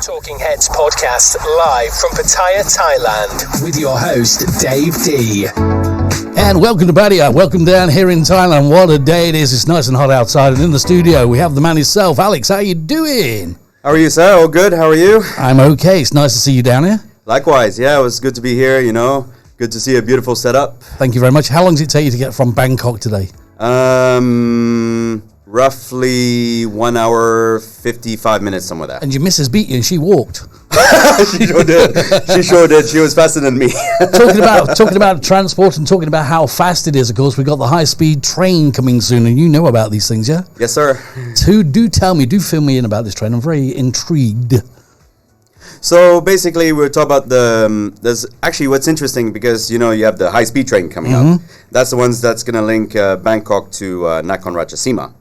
Talking Heads podcast live from Pattaya, Thailand with your host Dave D. And welcome to Pattaya, welcome down here in Thailand. What a day it is. It's nice and hot outside, and in the studio we have the man himself. Alex, how you doing? How are you, sir? All good. How are you? I'm okay. It's nice to see you down here. Likewise. Yeah, it was good to be here, you know. Good to see a beautiful setup. Thank you very much. How long does it take you to get from Bangkok today? Roughly 1 hour, 55 minutes, somewhere there. And your missus beat you and she walked. She sure did. She sure did. She was faster than me. talking about transport and talking about how fast it is, of course, we've got the high-speed train coming soon, and you know about these things, yeah? Yes, sir. Do fill me in about this train. I'm very intrigued. So basically, we're talking about there's actually what's interesting because, you know, you have the high-speed train coming up. That's the ones that's going to link Bangkok to Nakhon Ratchasima.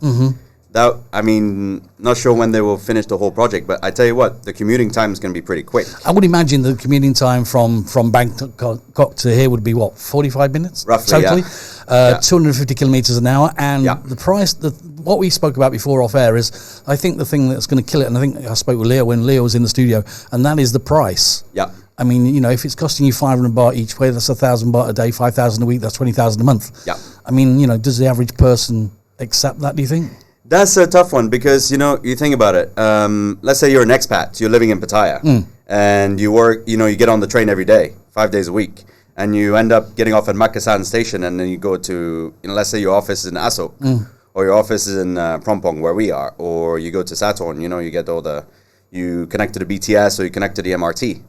That, I mean, not sure when they will finish the whole project, but I tell you what, the commuting time is going to be pretty quick. I would imagine the commuting time from Bangkok to here would be, 45 minutes? Roughly, totally. Yeah. 250 kilometres an hour. And the price, what we spoke about before off air is, I think the thing that's going to kill it, and I think I spoke with Leo when Leo was in the studio, and that is the price. Yeah. I mean, you know, if it's costing you 500 baht each way, that's 1,000 baht a day, 5,000 a week, that's 20,000 a month. Yeah. I mean, you know, does the average person accept that, do you think? That's a tough one because, you know, you think about it. Let's say you're an expat, you're living in Pattaya, and you work, you know, you get on the train every day, 5 days a week, and you end up getting off at Makasan station, and then you go to, you know, let's say your office is in Asok, or your office is in Prompong, where we are, or you go to Saturn, you know, you get you connect to the BTS, or you connect to the MRT.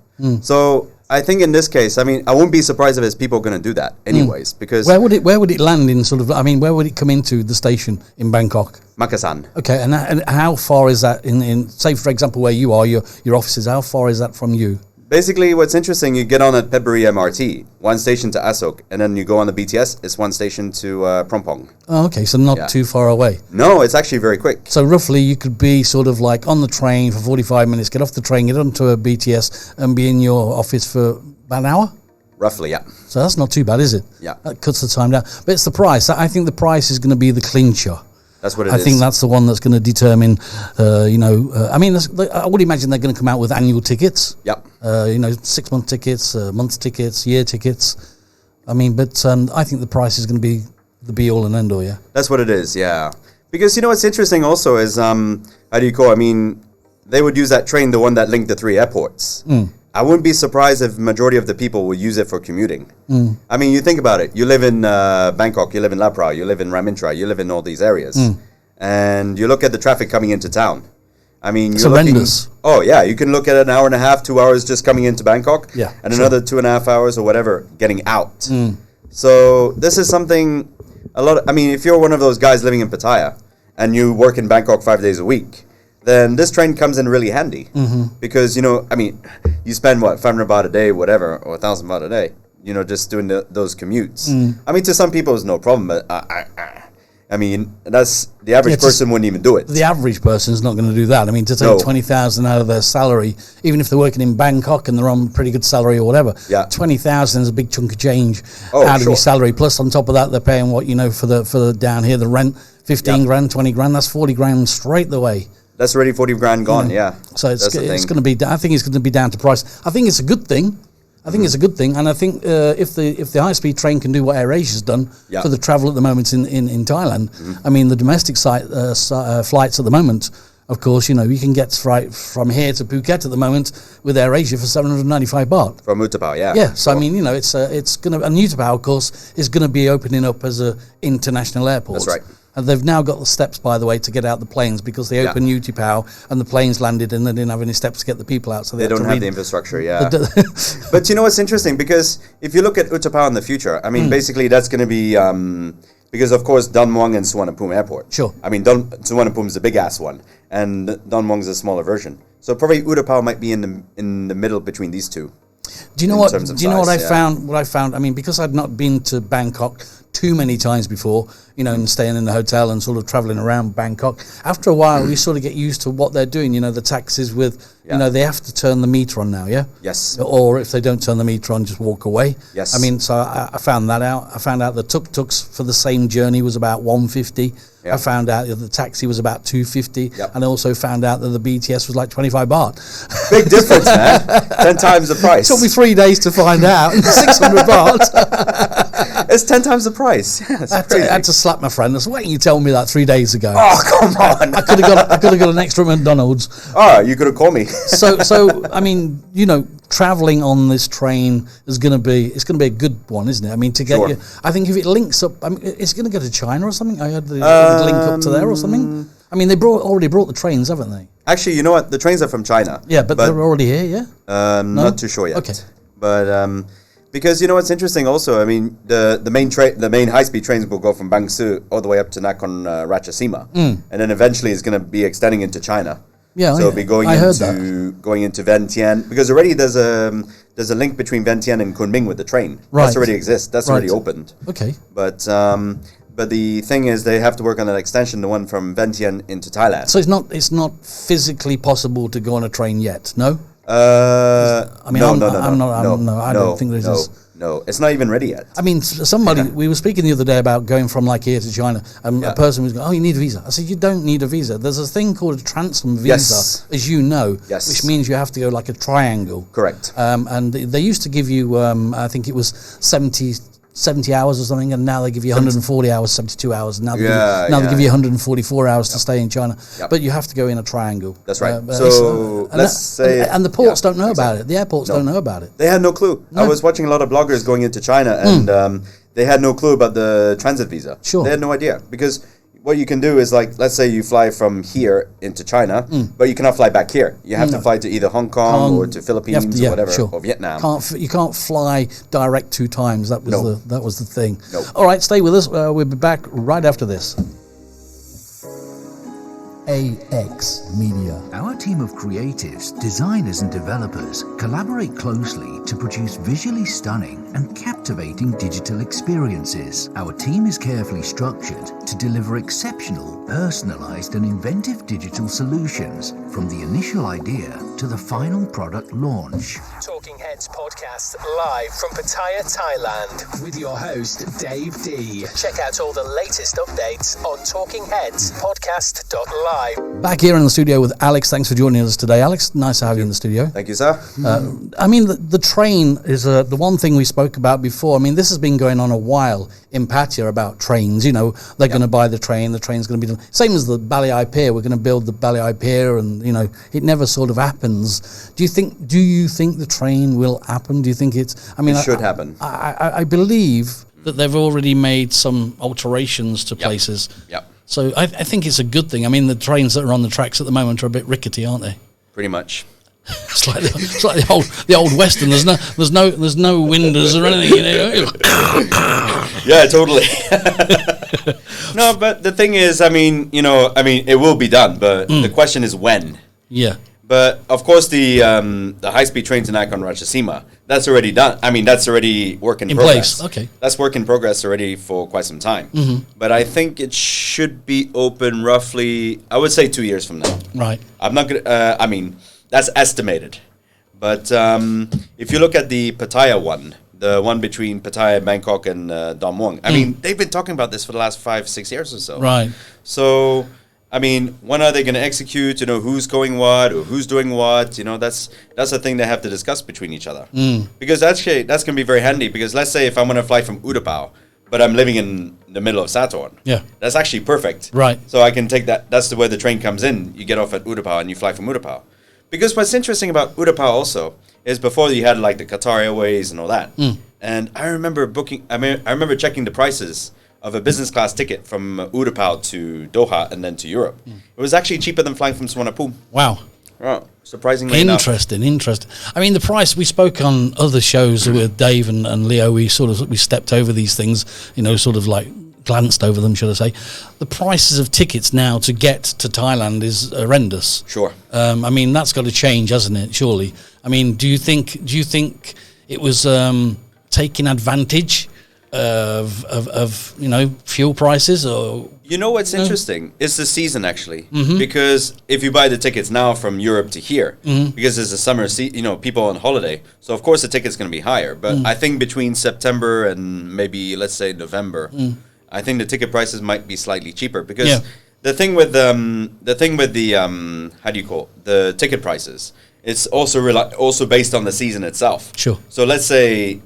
So I think in this case, I mean, I wouldn't be surprised if there's people going to do that anyways, because... Where would it land in sort of, I mean, where would it come into the station in Bangkok? Makasan. Okay, and how far is that in, say, for example, where you are, your offices, how far is that from you? Basically, what's interesting, you get on at Pebbury MRT, one station to Asok, and then you go on the BTS, it's one station to Prompong. Oh, okay, so not too far away. No, it's actually very quick. So roughly you could be sort of like on the train for 45 minutes, get off the train, get onto a BTS, and be in your office for about an hour? Roughly, yeah. So that's not too bad, is it? Yeah. That cuts the time down. But it's the price. I think the price is going to be the clincher. That's what it is. I think that's the one that's going to determine, I mean, I would imagine they're going to come out with annual tickets. Yep. 6-month tickets, month tickets, year tickets. I mean, but I think the price is going to be the be-all and end-all, yeah? That's what it is, yeah. Because, you know, what's interesting also is, how do you call it? I mean, they would use that train, the one that linked the 3 airports. I wouldn't be surprised if majority of the people would use it for commuting. I mean, you think about it. You live in Bangkok, you live in Laprao, you live in Ramintra, you live in all these areas. And you look at the traffic coming into town. I mean, it's horrendous. Oh, yeah. You can look at an hour and a half, 2 hours just coming into Bangkok. Yeah, and another 2.5 hours or whatever getting out. So this is something I mean, if you're one of those guys living in Pattaya and you work in Bangkok 5 days a week, then this train comes in really handy. Because, you know, I mean, you spend, 500 baht a day, whatever, or 1,000 baht a day, you know, just doing those commutes. I mean, to some people it's no problem, but I mean, that's the average person wouldn't even do it. The average person's not going to do that. I mean, to take 20,000 out of their salary, even if they're working in Bangkok and they're on pretty good salary or whatever, 20,000 is a big chunk of change out of your salary. Plus, on top of that, they're paying what, you know, for the down here, the rent, 15 grand, 20 grand, that's 40 grand straight the way. That's already 40 grand gone, So it's going to be, I think it's going to be down to price. I think it's a good thing. It's a good thing, and I think if the high-speed train can do what AirAsia's done for the travel at the moment in Thailand, I mean, the domestic flights at the moment, of course, you know, you can get from here to Phuket at the moment with AirAsia for 795 baht. From Utapao, yeah. Yeah, so I mean, you know, it's going to, and Utapao, of course, is going to be opening up as an international airport. That's right. And they've now got the steps, by the way, to get out the planes because they opened Utapao and the planes landed and they didn't have any steps to get the people out. So they don't have the infrastructure, But you know what's interesting? Because if you look at Utapao in the future, I mean, basically that's going to be, because of course Don Mueang and Suvarnabhumi Airport. Sure. I mean, Suvarnabhumi is the big ass one and Don Mueang is a smaller version. So probably Utapao might be in the middle between these two. Do you know what? Do you know what I found? What I found. I mean, because I'd not been to Bangkok too many times before, you know, and staying in the hotel and sort of traveling around Bangkok. After a while, you sort of get used to what they're doing. You know, the taxis with, you know, they have to turn the meter on now, yeah? Yes. Or if they don't turn the meter on, just walk away. Yes. I mean, so I found that out. I found out the tuk-tuks for the same journey was about 150 I found out that the taxi was about 250, Yep. and I also found out that the BTS was like 25 baht. Big difference, man. 10 times the price. It took me 3 days to find out. 600 baht. It's 10 times the price. Yeah, it's crazy. I had to slap my friend. I said, "Why didn't you tell me that 3 days ago?" Oh, come on. I could have got an extra McDonald's. Oh, you could have called me. So I mean, traveling on this train is going to be a good one, isn't it? I mean, to get you, I think if it links up, I mean, it's going to go to China or something. I heard it would link up to there or something. I mean, they already brought the trains, haven't they? Actually, you know what? The trains are from China. Yeah, but they're already here, yeah? No? Not too sure yet. Okay. But because you know what's interesting also, I mean, the main high-speed trains will go from Bangsu all the way up to Nakhon Ratchasima, and then eventually it's going to be extending into China. Yeah, so it'll be going into Vientiane, because already there's a link between Vientiane and Kunming with the train. Right. That already exists. That's already opened. Okay. But the thing is, they have to work on that extension, the one from Vientiane into Thailand. So it's not physically possible to go on a train yet, no? I mean, I don't think there is. No, it's not even ready yet. I mean, we were speaking the other day about going from like here to China, and a person was going, "Oh, you need a visa." I said, "You don't need a visa. There's a thing called a transfer visa, as you know, which means you have to go like a triangle." Correct. And they used to give you, I think it was 70 hours or something, and now they give you 140 hours, 72 hours, and now they give you 144 hours to stay in China. Yep. But you have to go in a triangle. That's right. So let's say... And the ports don't know about it. The airports don't know about it. They had no clue. No. I was watching a lot of bloggers going into China, and they had no clue about the transit visa. Sure. They had no idea, because what you can do is, like, let's say you fly from here into China, but you cannot fly back here. You have to fly to either Hong Kong or to Philippines or whatever, or Vietnam. You can't fly direct 2 times. That was the thing. Nope. All right, stay with us. We'll be back right after this. AX Media. Our team of creatives, designers and developers collaborate closely to produce visually stunning and captivating digital experiences. Our team is carefully structured to deliver exceptional, personalized and inventive digital solutions from the initial idea to the final product launch. Talking Heads podcast live from Pattaya, Thailand with your host Dave D. Check out all the latest updates on talkingheadspodcast.live. Back here in the studio with Alex. Thanks for joining us today, Alex. Nice to have you in the studio. Thank you, sir. I mean, the train is the one thing we spoke about before. I mean, this has been going on a while in Pattaya about trains. You know, they're going to buy the train's going to be done. Same as the Balai Pier. We're going to build the Balai Pier, and you know, it never sort of happens. Do you think the train will happen? Do you think it's? I mean, it should happen. I believe that they've already made some alterations to places. Yep. So I think it's a good thing. I mean, the trains that are on the tracks at the moment are a bit rickety, aren't they? Pretty much. It's like the old Western. There's no windows or anything. You know? Yeah, totally. No, but the thing is, I mean, it will be done, but the question is when. Yeah. But of course, the high-speed train to Nakhon Ratchasima, that's already done. I mean, that's already work in progress. Place. Okay. That's work in progress already for quite some time. Mm-hmm. But I think it should be open roughly, I would say 2 years from now. Right. I'm not gonna. I mean, that's estimated. But if you look at the Pattaya one, the one between Pattaya, Bangkok, and Don Mueang, I mean, they've been talking about this for the last 5-6 years or so. Right. So, I mean, when are they going to execute? You know, who's going what or who's doing what? You know, that's a thing they have to discuss between each other. Because actually, that's going to be very handy. Because let's say if I'm going to fly from Utapao, but I'm living in the middle of Saturn. Yeah. That's actually perfect. Right. So I can take that. That's where the train comes in. You get off at Utapao and you fly from Utapao. Because what's interesting about Utapao also is before you had like the Qatar Airways and all that. And I remember I remember checking the prices of a business class ticket from Utapao to Doha and then to Europe. It was actually cheaper than flying from Suvarnabhumi. Wow. Oh, surprisingly interesting. I mean, the price, we spoke on other shows with Dave and Leo, we stepped over these things, you know, sort of like glanced over them, should I say. The prices of tickets now to get to Thailand is horrendous. Sure. I mean, that's got to change, hasn't it, surely? I mean, do you think it was taking advantage of you know, fuel prices? Or you know what's interesting? It's the season actually, because if you buy the tickets now from Europe to here, because it's a summer you know, people on holiday, so of course the ticket's going to be higher. But I think between September and maybe let's say November, I think the ticket prices might be slightly cheaper because the thing with the how do you call it? The ticket prices? It's also based on the season itself. Sure. So let's say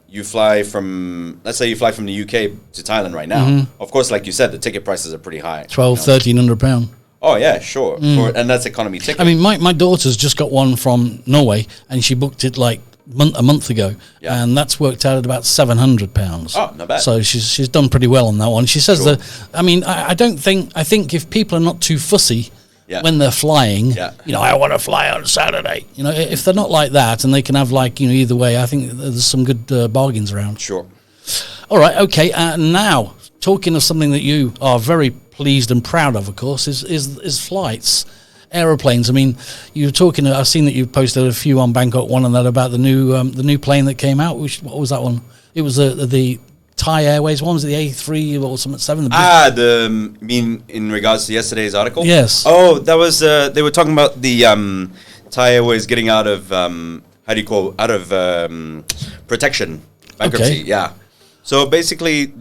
you fly from the UK to Thailand right now. Of course, like you said, the ticket prices are pretty high. £1,300. Oh yeah, sure. And that's economy ticket. I mean, my daughter's just got one from Norway, and she booked it like a month ago, and that's worked out at about £700. Oh, not bad. So she's done pretty well on that one. She says that. I mean, I think if people are not too fussy when they're flying, I want to fly on Saturday. If they're not like that, and they can have either way, I think there's some good bargains around. Sure. All right. Okay. Now, talking of something that you are very pleased and proud of course, is flights. Aeroplanes. I mean, you're talking. I've seen that you've posted a few on Bangkok One and that about the new plane that came out. What was that one? It was the Thai Airways one. Was it the A3 or something 7? You mean in regards to yesterday's article? Yes. Oh, that was they were talking about the Thai Airways getting out of protection bankruptcy. Okay. Yeah. So basically,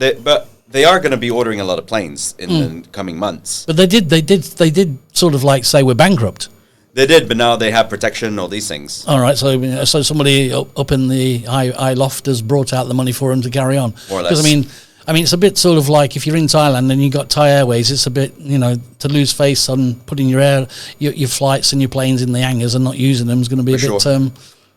they are going to be ordering a lot of planes in the coming months. But they did sort of say we're bankrupt. They did, but now they have protection, all these things. All right, so somebody up in the high loft has brought out the money for them to carry on. More or less. Because I mean, it's a bit sort of like if you're in Thailand and you got Thai Airways, it's a bit to lose face on putting your flights and your planes in the hangars and not using them is going to be For a bit. sure.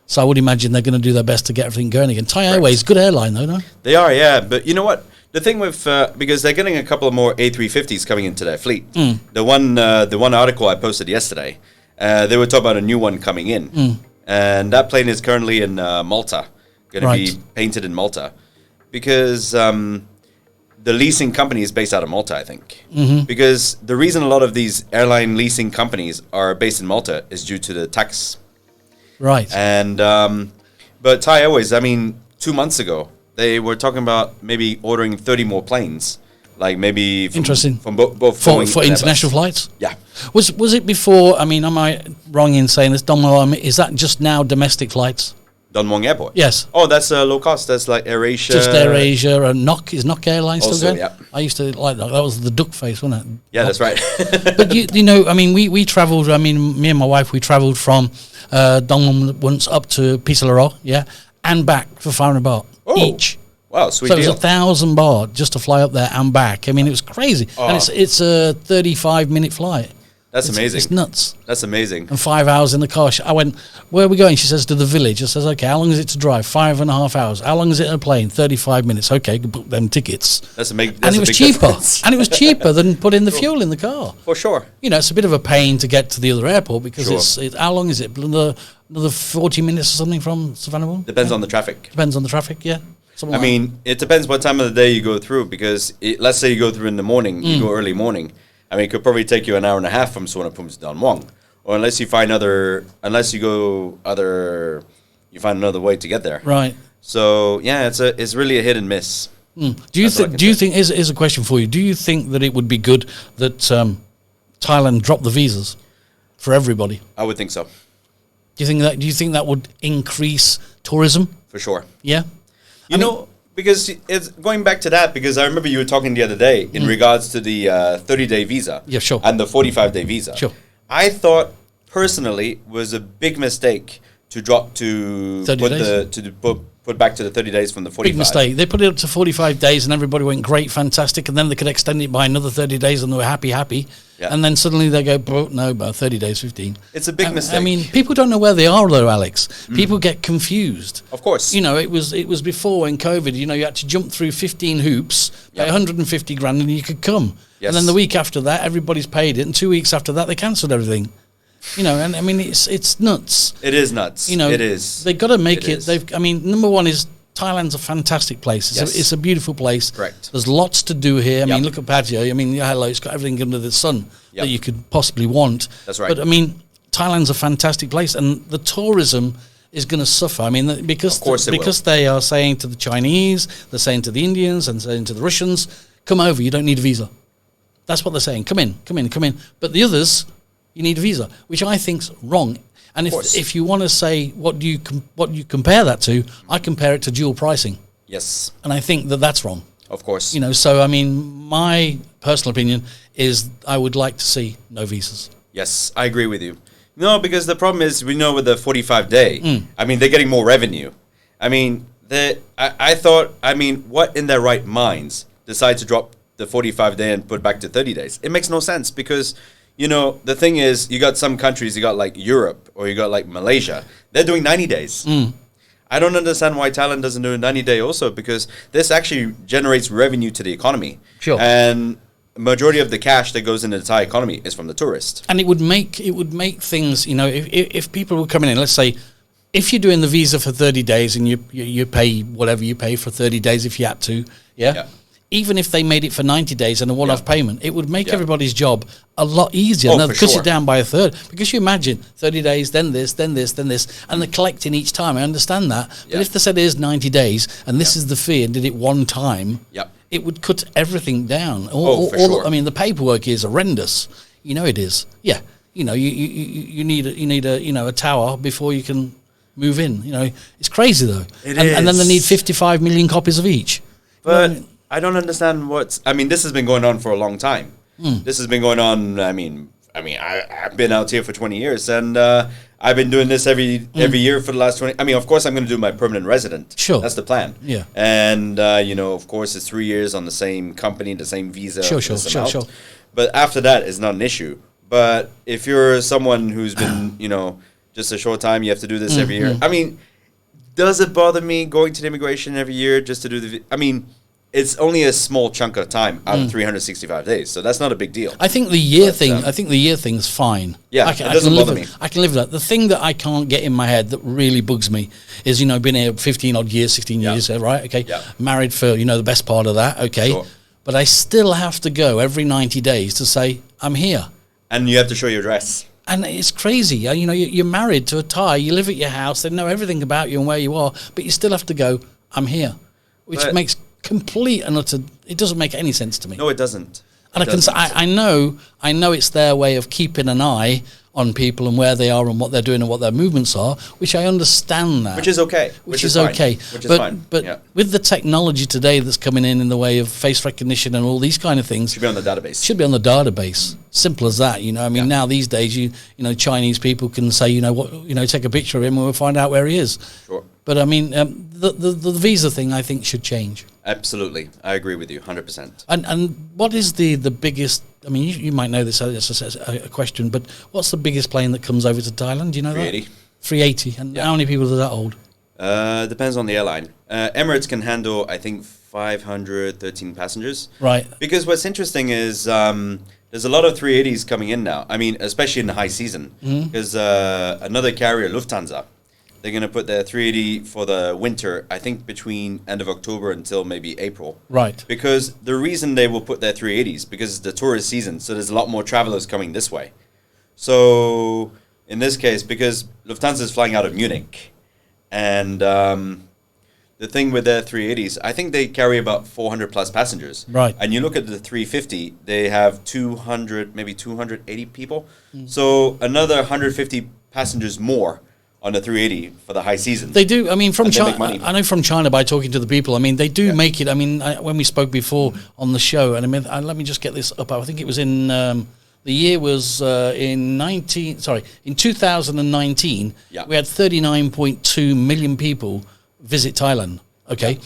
So I would imagine they're going to do their best to get everything going again. Thai Airways, good airline though, no? They are, yeah. But you know what? The thing with because they're getting a couple of more A350s coming into their fleet. The one article I posted yesterday, they were talking about a new one coming in, and that plane is currently in Malta, going to be painted in Malta, because the leasing company is based out of Malta, I think. Because the reason a lot of these airline leasing companies are based in Malta is due to the tax. Right. And but Thai Airways, I mean, 2 months ago, they were talking about maybe ordering 30 more planes, like maybe from both for international flights. Yeah. Was it before? I mean, am I wrong in saying this? Is that just now domestic flights? Don Mueang Airport. Yes. Oh, that's low cost. That's like AirAsia. Just AirAsia and Is Nok Airlines still going? Yeah. I used to like that. That was the duck face, wasn't it? Yeah, that's right. But I mean, we travelled. I mean, me and my wife, we travelled from Dong Mueang once up to Pisararo, and back for 500 baht each. Wow, sweet so deal. it was 1,000 baht just to fly up there and back. I mean, it was crazy, and it's a 35-minute flight. That's amazing. It's nuts. That's amazing. And 5 hours in the car. I went, where are we going? She says, to the village. I says, okay, how long is it to drive? 5.5 hours. How long is it in a plane? 35 minutes. Okay, book them tickets. That's amazing. And it was cheaper. And it was cheaper than putting the fuel in the car. For sure. It's a bit of a pain to get to the other airport because it's how long is it? Another 40 minutes or something from Savannah? Depends on the traffic. Depends on the traffic, yeah. I mean, it depends what time of the day you go through, because let's say you go through in the morning, you go early morning. I mean, it could probably take you an hour and a half from Suvarnabhumi to Don Mueang, or unless you find you find another way to get there. Right. So yeah, it's really a hit and miss. Do you think? Here's a question for you. Do you think that it would be good that Thailand dropped the visas for everybody? I would think so. Do you think that would increase tourism? For sure. Yeah. You know, because it's going back to that, because I remember you were talking the other day in regards to the 30-day visa. Yeah, sure. And the 45-day visa. Sure. I thought personally was a big mistake to drop to 30 days? Put back to the 30 days from the 45. Big mistake. They put it up to 45 days and everybody went, great, fantastic, and then they could extend it by another 30 days and they were happy. Yeah. And then suddenly they go, no, about 30 days, 15. It's a big mistake. I mean, people don't know where they are though, Alex. People get confused. Of course. It was before in COVID, you had to jump through 15 hoops, pay 150 grand and you could come. Yes. And then the week after that, everybody's paid it, and 2 weeks after that, they cancelled everything. And I mean, it's nuts. It is nuts. It is. They've got to make it. Number one is Thailand's a fantastic place. It's a beautiful place. Correct. There's lots to do here. I mean, look at Pattaya. I mean, it's got everything under the sun that you could possibly want. That's right. But I mean, Thailand's a fantastic place, and the tourism is going to suffer. I mean, because they are saying to the Chinese, they're saying to the Indians, and saying to the Russians, come over. You don't need a visa. That's what they're saying. Come in. But the others, you need a visa, which I think's wrong. And if you want to say what you compare that to, I compare it to dual pricing. Yes. And I think that's wrong. Of course. You know, so I mean, my personal opinion is I would like to see no visas. Yes, I agree with you. No, because the problem is, we know with the 45-day, I mean, they're getting more revenue. I mean, I thought, I mean, what in their right minds decide to drop the 45-day and put back to 30 days? It makes no sense because, you know, the thing is, you got some countries, you got like Europe or you got like Malaysia, they're doing 90 days. I don't understand why Thailand doesn't do a 90-day also, because this actually generates revenue to the economy. Sure. And majority of the cash that goes into the Thai economy is from the tourist. And it would make things, you know, if people were coming in, let's say, if you're doing the visa for 30 days and you pay whatever you pay for 30 days if you had to, yeah. Even if they made it for 90 days and a one-off payment, it would make everybody's job a lot easier. Oh, Now, for cut sure. it down by a third. Because you imagine 30 days, then this, then this, then this, and they're collecting each time. I understand that. But if they said it is 90 days and this is the fee and did it one time, it would cut everything down. For sure. I mean, the paperwork is horrendous. You know it is. Yeah. You know, you need a tower before you can move in. You know, it's crazy though. And then they need 55 million copies of each. But you know, I don't understand this has been going on for a long time. This has been going on, I've been out here for 20 years and I've been doing this every year for the last 20. I mean, of course, I'm going to do my permanent resident. Sure. That's the plan. Yeah. And, you know, of course, it's 3 years on the same company, the same visa. Sure. But after that, it's not an issue. But if you're someone who's been, you know, just a short time, you have to do this every year. I mean, does it bother me going to the immigration every year just to do it's only a small chunk of time out of 365 days, so that's not a big deal. I think the year thing's fine. Yeah, it doesn't bother me. I can live with that. The thing that I can't get in my head that really bugs me is, you know, been here 15 odd years, 16 years, right? Okay, married for, you know, the best part of that. Okay, sure. But I still have to go every 90 days to say I'm here, and you have to show your address. And it's crazy. You know, you're married to a Thai. You live at your house. They know everything about you and where you are, but you still have to go, I'm here, which makes complete and utter. It doesn't make any sense to me. No, it doesn't. And I know it's their way of keeping an eye on people and where they are and what they're doing and what their movements are, which I understand that. Which is okay. Which is okay. Which is fine. But with the technology today that's coming in the way of face recognition and all these kind of things, should be on the database. Should be on the database. Simple as that. You know, I mean, now these days, you know, Chinese people can say, you know what, you know, take a picture of him and we'll find out where he is. Sure. But I mean, the visa thing, I think, should change. Absolutely, I agree with you, 100%. And what is the biggest? I mean, you might know this as a question, but what's the biggest plane that comes over to Thailand? Do you know 380. that? 380. And how many people does that hold? Depends on the airline. Emirates can handle, I think, 513 passengers. Right. Because what's interesting is there's a lot of 380s coming in now. I mean, especially in the high season. Because another carrier, Lufthansa, they're going to put their 380 for the winter, I think between end of October until maybe April. Right. Because the reason they will put their 380s, because it's the tourist season, so there's a lot more travelers coming this way. So in this case, because Lufthansa is flying out of Munich, and the thing with their 380s, I think they carry about 400 plus passengers. Right. And you look at the 350, they have 200, maybe 280 people. So another 150 passengers more on the 380 for the high season. They do. I mean, from China, I know from China by talking to the people. I mean, they do make it. I mean, when we spoke before on the show, and I mean, let me just get this up. I think it was in the year was in 2019. Yeah. We had 39.2 million people visit Thailand. Okay,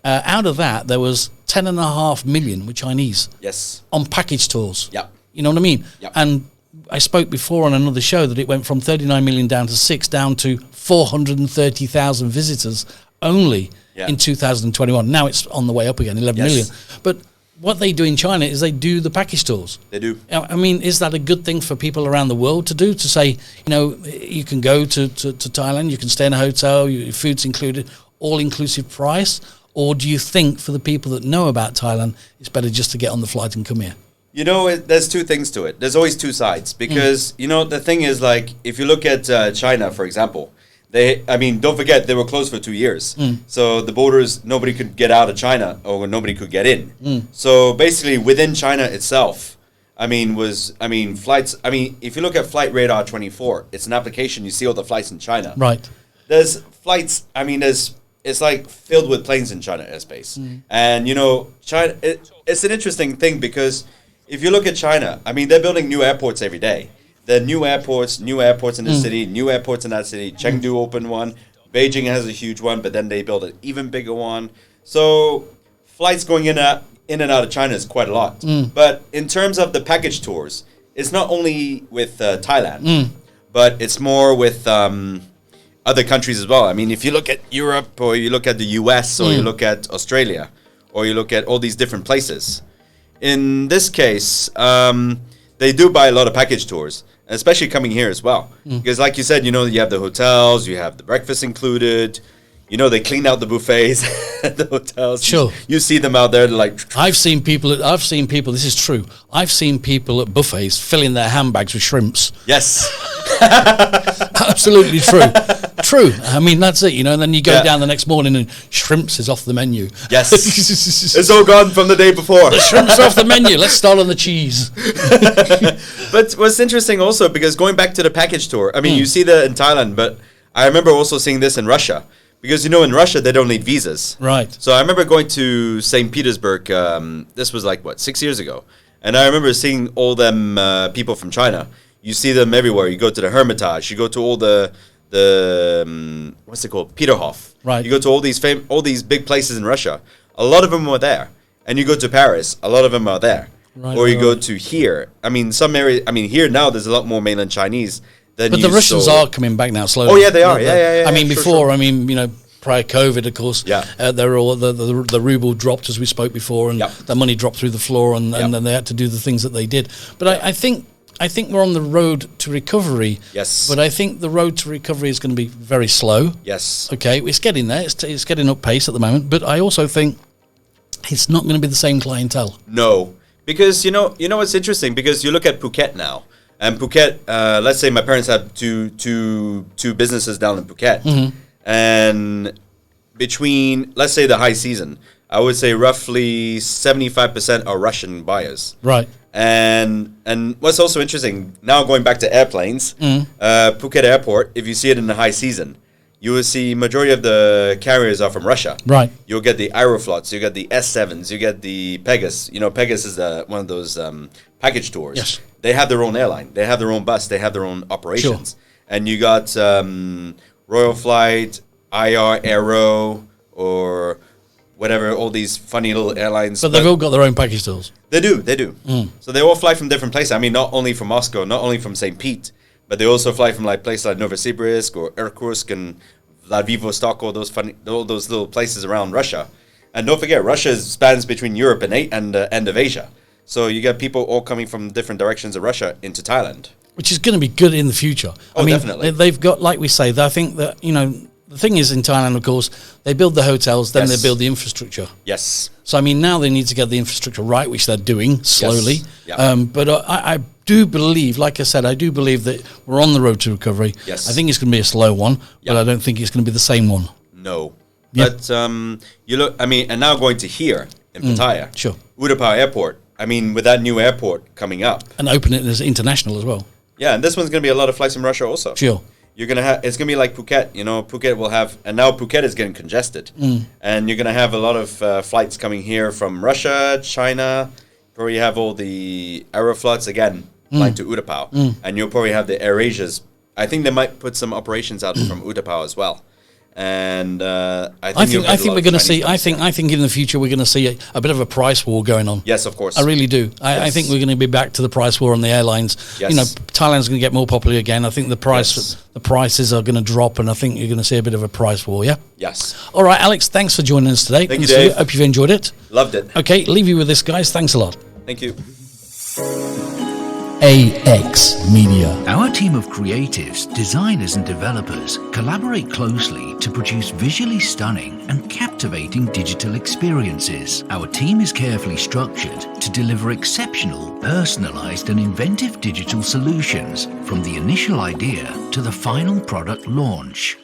out of that, there was 10.5 million were Chinese. Yes. On package tours. Yeah. You know what I mean? Yeah. And I spoke before on another show that it went from 39 million down to 6, down to 430,000 visitors only in 2021. Now it's on the way up again, 11 million. But what they do in China is they do the package tours. They do. I mean, is that a good thing for people around the world to do? To say, you know, you can go to Thailand, you can stay in a hotel, your food's included, all-inclusive price? Or do you think for the people that know about Thailand, it's better just to get on the flight and come here? You know, there's two things to it. There's always two sides. Because, you know, the thing is, like, if you look at China, for example, don't forget, they were closed for 2 years. So the borders, nobody could get out of China or nobody could get in. So basically, within China itself, flights, if you look at Flight Radar 24, it's an application, you see all the flights in China. Right. There's flights, there's it's like filled with planes in China airspace. And, you know, China, it's an interesting thing because if you look at China, I mean, they're building new airports every day. There are new airports in the city, new airports in that city. Chengdu opened one. Beijing has a huge one, but then they build an even bigger one. So flights going in and out of China is quite a lot. But in terms of the package tours, it's not only with Thailand, but it's more with other countries as well. I mean, if you look at Europe, or you look at the US, or you look at Australia, or you look at all these different places. In this case, they do buy a lot of package tours, especially coming here as well. Because like you said, you know, you have the hotels, you have the breakfast included. You know, they clean out the buffets at the hotels. Sure. You see them out there like... I've seen people, this is true. I've seen people at buffets filling their handbags with shrimps. Yes. Absolutely true. True. I mean, that's it, you know, and then you go down the next morning and shrimps is off the menu. Yes. It's all gone from the day before. The shrimps are off the menu. Let's start on the cheese. But what's interesting also, because going back to the package tour, I mean, you see that in Thailand, but I remember also seeing this in Russia. Because, you know, in Russia, they don't need visas. Right. So I remember going to St. Petersburg, this was like, 6 years ago. And I remember seeing all them people from China. You see them everywhere. You go to the Hermitage. You go to all the what's it called? Peterhof. Right. You go to all these big places in Russia. A lot of them were there. And you go to Paris. A lot of them are there. Right, or you go to here. I mean, some areas. I mean, here now there's a lot more mainland Chinese. But the Russians are coming back now slowly. Oh yeah, they are. Yeah. I mean, before, I mean, you know, prior COVID, of course, they're all the ruble dropped as we spoke before, and the money dropped through the floor, and then they had to do the things that they did. But I think we're on the road to recovery. Yes. But I think the road to recovery is going to be very slow. Yes. Okay, it's getting there. It's getting up pace at the moment. But I also think it's not going to be the same clientele. No, because you know what's interesting, because you look at Phuket now. And Phuket, let's say my parents have two businesses down in Phuket. And between, let's say, the high season, I would say roughly 75% are Russian buyers. Right. And what's also interesting, now going back to airplanes, Phuket Airport, if you see it in the high season, you will see majority of the carriers are from Russia. Right. You'll get the Aeroflots, you get the S7s, you get the Pegasus. You know, Pegasus is one of those package tours. Yes. They have their own airline. They have their own bus. They have their own operations. Sure. And you got Royal Flight, IR Aero, or whatever, all these funny little airlines. But they've all got their own package tours. They do. So they all fly from different places. I mean, not only from Moscow, not only from St. Pete, but they also fly from like places like Novosibirsk or Irkutsk and Vladivostok, all those little places around Russia. And don't forget, Russia spans between Europe and the end of Asia. So you get people all coming from different directions of Russia into Thailand. Which is going to be good in the future. Oh, I mean, definitely. They've got, like we say, I think that, you know, the thing is in Thailand, of course, they build the hotels, then they build the infrastructure. Yes. So, I mean, now they need to get the infrastructure right, which they're doing slowly. Yes. Yeah. But I do believe, like I said, I do believe that we're on the road to recovery. Yes. I think it's going to be a slow one, but I don't think it's going to be the same one. No. Yep. But you look, I mean, and now going to here in Pattaya. Sure. Utapao Airport. I mean, with that new airport coming up. And open it as international as well. Yeah, and this one's going to be a lot of flights from Russia also. Sure. You're going to have, it's going to be like Phuket, you know, Phuket will have, and now Phuket is getting congested. And you're going to have a lot of flights coming here from Russia, China, probably have all the Aeroflots, again, flying to Utapao. And you'll probably have the AirAsias. I think they might put some operations out from Utapao as well. And I think we're going to see. I think in the future we're going to see a bit of a price war going on. Yes, of course. I really do. I think we're going to be back to the price war on the airlines. Yes. You know, Thailand's going to get more popular again. I think the prices are going to drop, and I think you're going to see a bit of a price war. Yeah. Yes. All right, Alex. Thanks for joining us today. Thank you, Dave. Hope you've enjoyed it. Loved it. Okay, leave you with this, guys. Thanks a lot. Thank you. AX Media. Our team of creatives, designers and developers collaborate closely to produce visually stunning and captivating digital experiences. Our team is carefully structured to deliver exceptional, personalized and inventive digital solutions from the initial idea to the final product launch.